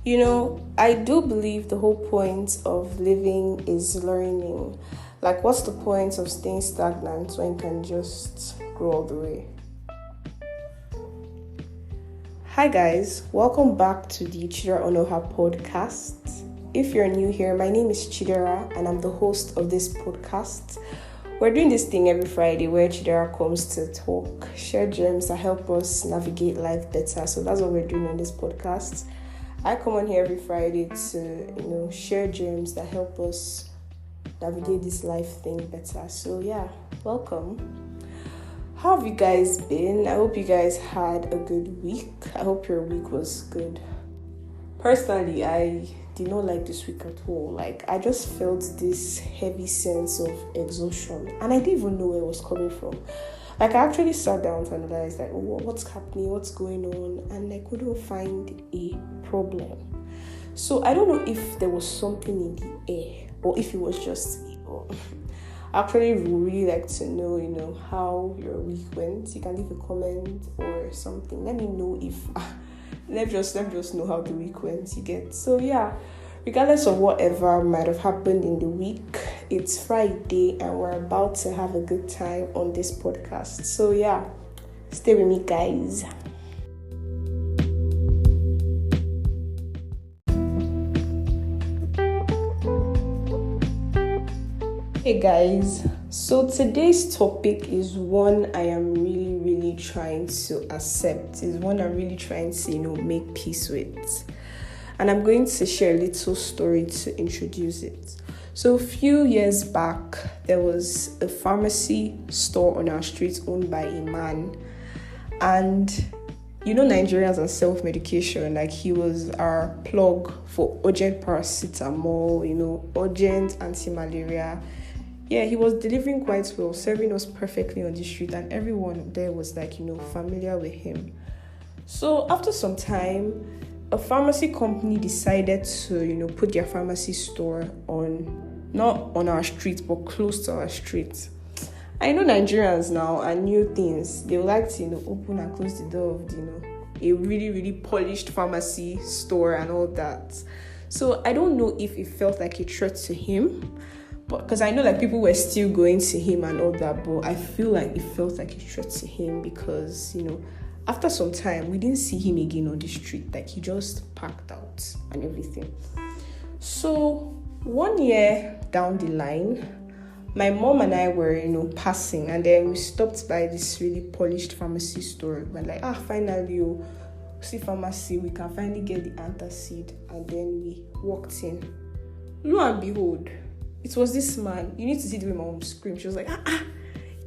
I do believe the whole point of living is learning. Like, what's the point of staying stagnant when you can just grow all the way? Hi guys, welcome back to the Chidera Onoha podcast. If you're new here, my name is Chidera and I'm the host of this podcast. We're doing this thing every Friday where Chidera comes to talk, share gems that help us navigate life better. So that's what we're doing on this podcast. I come on here every Friday to, share gems that help us navigate this life thing better. So yeah, welcome. How have you guys been? I hope you guys had a good week. I hope your week was good. Personally, I did not like this week at all. Like, I just felt this heavy sense of exhaustion and I didn't even know where it was coming from. Like, I actually sat down to analyze, like, what's happening, what's going on, and I couldn't find a problem. So I don't know if there was something in the air or if it was just me. I actually would really like to know, how your week went. You can leave a comment or something. Let me know if let me just know how the week went. You get. So yeah, regardless of whatever might have happened in the week, it's Friday and we're about to have a good time on this podcast. So yeah, stay with me, guys. Hey guys, so today's topic is one I am really trying to accept, is one I'm really trying to, make peace with. And I'm going to share a little story to introduce it. So a few years back, there was a pharmacy store on our street owned by a man. And Nigerians and self-medication, like he was our plug for urgent paracetamol, urgent anti-malaria. Yeah, he was delivering quite well, serving us perfectly on the street, and everyone there was like, familiar with him. So after some time, a pharmacy company decided to, put their pharmacy store not on our street, but close to our street. I know Nigerians now and new things. They would like to, open and close the door of, a really polished pharmacy store and all that. So I don't know if it felt like a threat to him, but because I know like people were still going to him and all that, but I feel like it felt like a threat to him because, after some time, we didn't see him again on the street. Like, he just packed out and everything. So, 1 year down the line, my mom and I were, passing. And then we stopped by this really polished pharmacy store. We're like, finally, see pharmacy. We can finally get the antacid. And then we walked in. Lo and behold, it was this man. You need to see the way my mom screamed. She was like,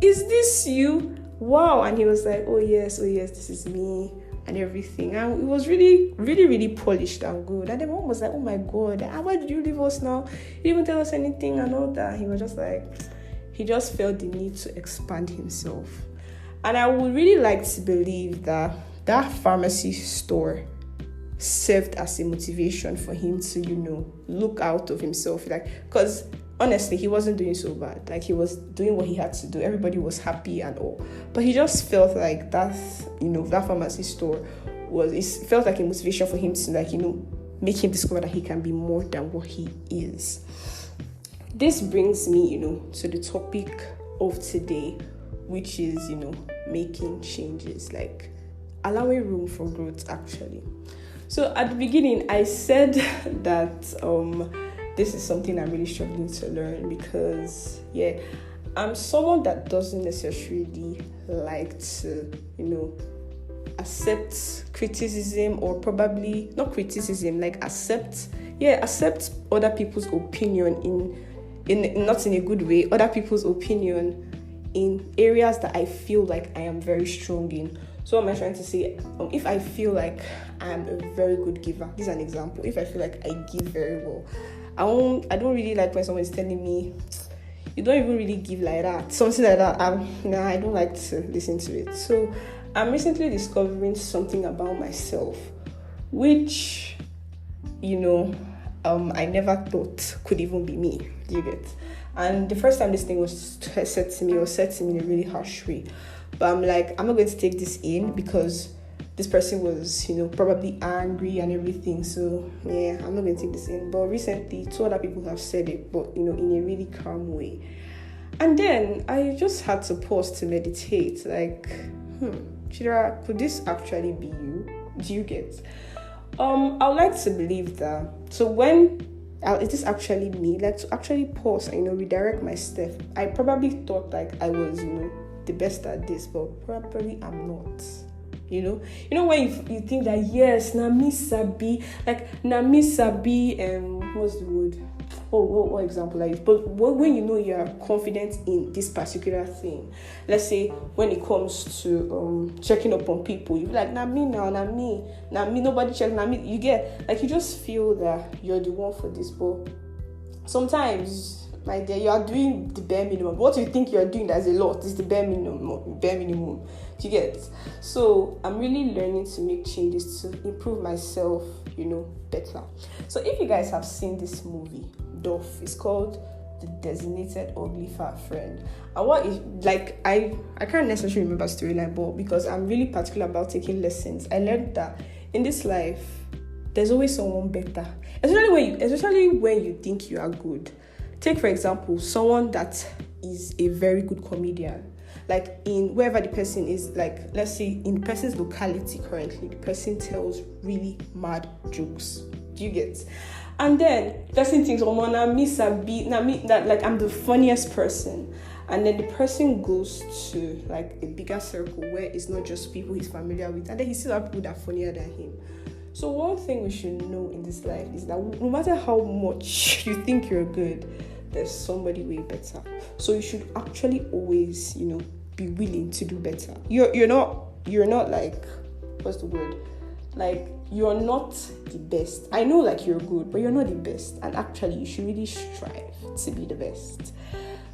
is this you? Wow. And he was like, oh yes, this is me and everything. And it was really polished and good. And the mom was like, oh my God, why did you leave us now? You didn't even tell us anything and all that. He was just like, he just felt the need to expand himself. And I would really like to believe that pharmacy store served as a motivation for him to, look out of himself. Like, because honestly, he wasn't doing so bad. Like, he was doing what he had to do. Everybody was happy and all. But he just felt like that pharmacy store it felt like a motivation for him to, make him discover that he can be more than what he is. This brings me, to the topic of today, which is, making changes, like allowing room for growth, actually. So at the beginning, I said that this is something I'm really struggling to learn because, I'm someone that doesn't necessarily like to, accept criticism, or probably not criticism, like accept other people's opinion in not in a good way, other people's opinion in areas that I feel like I am very strong in. So what am I trying to say? If I feel like I'm a very good giver, this is an example. If I feel like I give very well, I don't really like when someone is telling me, you don't even really give like that, something like that. I don't like to listen to it. So I'm recently discovering something about myself, which, I never thought could even be me. Do you get? And the first time this thing was said to me in a really harsh way. But I'm like, I'm not going to take this in because this person was, probably angry and everything. So yeah, I'm not going to take this in. But recently, two other people have said it, but in a really calm way. And then I just had to pause to meditate. Like, Chidera, could this actually be you? Do you get? I would like to believe that. So when it is actually me, like to actually pause and redirect my step. I probably thought like I was the best at this, but probably I'm not. When you think that yes, na me sabi, what's the word? What example like this? But when you are confident in this particular thing, let's say when it comes to checking up on people, you be like, na me, nobody check, na me. You get like you just feel that you're the one for this, but sometimes, my dear, you are doing the bare minimum. What you think you are doing that's a lot is the bare minimum. Do you get? So I'm really learning to make changes to improve myself, better. So if you guys have seen this movie, Duff, it's called The Designated Ugly Fat Friend. And what is like I can't necessarily remember storyline, but because I'm really particular about taking lessons, I learned that in this life there's always someone better. Especially when you think you are good. Take, for example, someone that is a very good comedian. Like in wherever the person is, like let's say in the person's locality currently, the person tells really mad jokes. Do you get? And then the person thinks, that I'm the funniest person. And then the person goes to like a bigger circle where it's not just people he's familiar with, and then he still has people that are funnier than him. So one thing we should know in this life is that no matter how much you think you're good, there's somebody way better. So you should actually always, be willing to do better. You're not like, what's the word? Like, you're not the best. I know like you're good, but you're not the best. And actually you should really strive to be the best.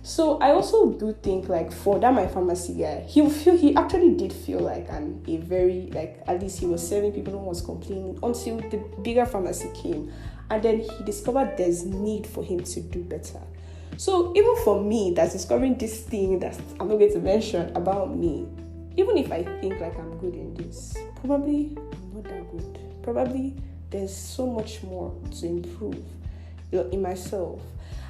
So I also do think like for that my pharmacy guy, he actually did feel like a very like at least he was serving people, no one was complaining until the bigger pharmacy came, and then he discovered there's need for him to do better. So even for me, that's discovering this thing that I'm not going to mention about me, even if I think like I'm good in this, probably I'm not that good. Probably there's so much more to improve in myself.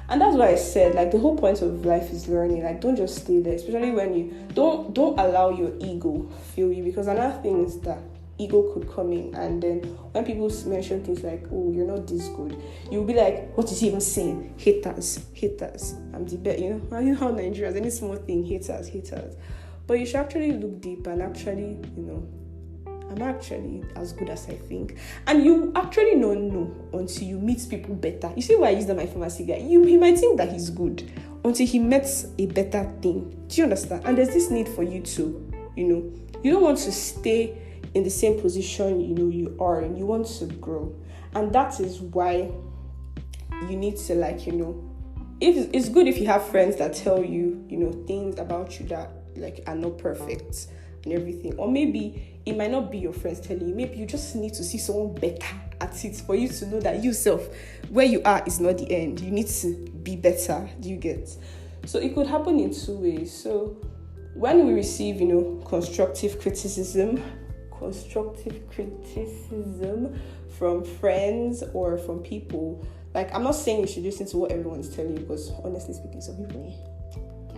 And that's why I said, like, the whole point of life is learning. Like, don't just stay there, especially when you don't allow your ego feel you. Because another thing is that ego could come in, and then when people mention things like, oh, you're not this good, you'll be like, what is he even saying? Haters. I'm the best, you know how Nigerians, any small thing, haters. But you should actually look deep and actually, I'm actually as good as I think. And you actually don't know until you meet people better. You see why I use that my pharmacy guy? He might think that he's good until he meets a better thing. Do you understand? And there's this need for you to, you don't want to stay in the same position, you are, and you want to grow. And that is why you need to it's good if you have friends that tell you, things about you that like are not perfect and everything. Or maybe it might not be your friends telling you. Maybe you just need to see someone better at it for you to know that yourself, where you are is not the end. You need to be better. Do you get? So it could happen in two ways. So when we receive, constructive criticism from friends or from people, like I'm not saying you should listen to what everyone's telling you, because honestly speaking, some people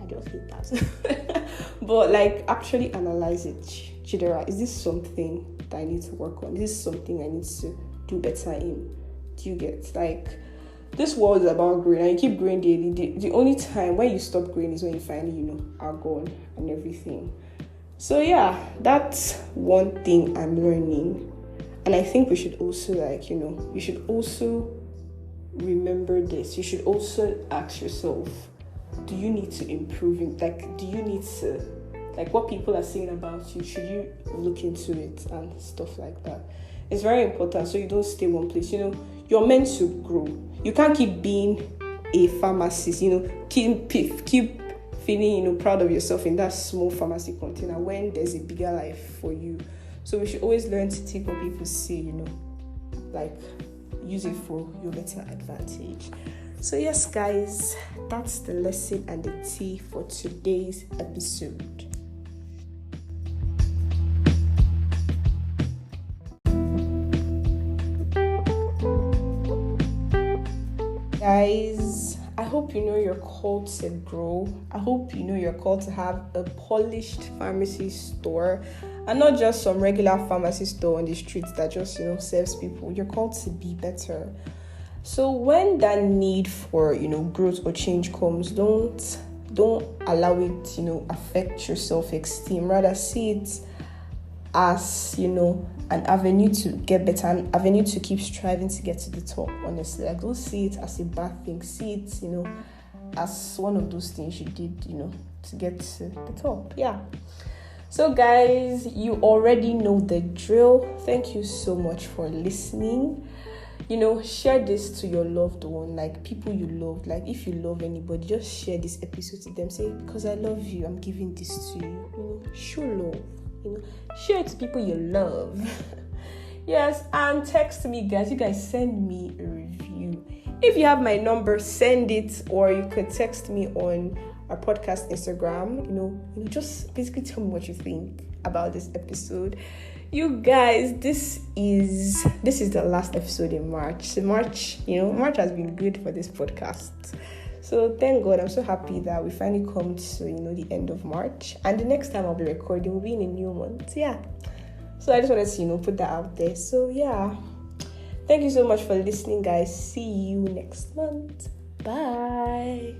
I just hate that. But like actually analyze it. Chidera, is this something that I need to work on? Is this something I need to do better in? Do you get? Like, this world is about growing, and you keep growing daily. The only time when you stop growing is when you finally, are gone and everything. So yeah, that's one thing I'm learning. And I think we should also you should also remember this. You should also ask yourself, do you need to improve? Do you need to, what people are saying about you, should you look into it and stuff like that? It's very important so you don't stay one place. You're meant to grow. You can't keep being a pharmacist, keep feeling, proud of yourself in that small pharmacy container when there's a bigger life for you. So we should always learn to take what people say, use it for your better advantage. So yes, guys, that's the lesson and the tea for today's episode. guys, I hope you know you're called to grow. I hope you know you're called to have a polished pharmacy store and not just some regular pharmacy store on the streets that just, serves people. You're called to be better. So when that need for, growth or change comes, don't allow it, affect your self-esteem. Rather see it as, an avenue to get better, an avenue to keep striving to get to the top, honestly. Like, don't see it as a bad thing. See it, as one of those things you did, to get to the top. Yeah. So guys, you already know the drill. Thank you so much for listening. Share this to your loved one, like people you love. Like, if you love anybody, just share this episode to them. Say, because I love you, I'm giving this to you. Show love. Share it to people you love. Yes, and text me, guys. You guys send me a review. If you have my number, send it, or you could text me on our podcast Instagram. Just basically tell me what you think about this episode. You guys, this is the last episode in March. So March has been good for this podcast. So thank God, I'm so happy that we finally come to, the end of March. And the next time I'll be recording will be in a new month. Yeah. So I just wanted to, put that out there. So yeah. Thank you so much for listening, guys. See you next month. Bye.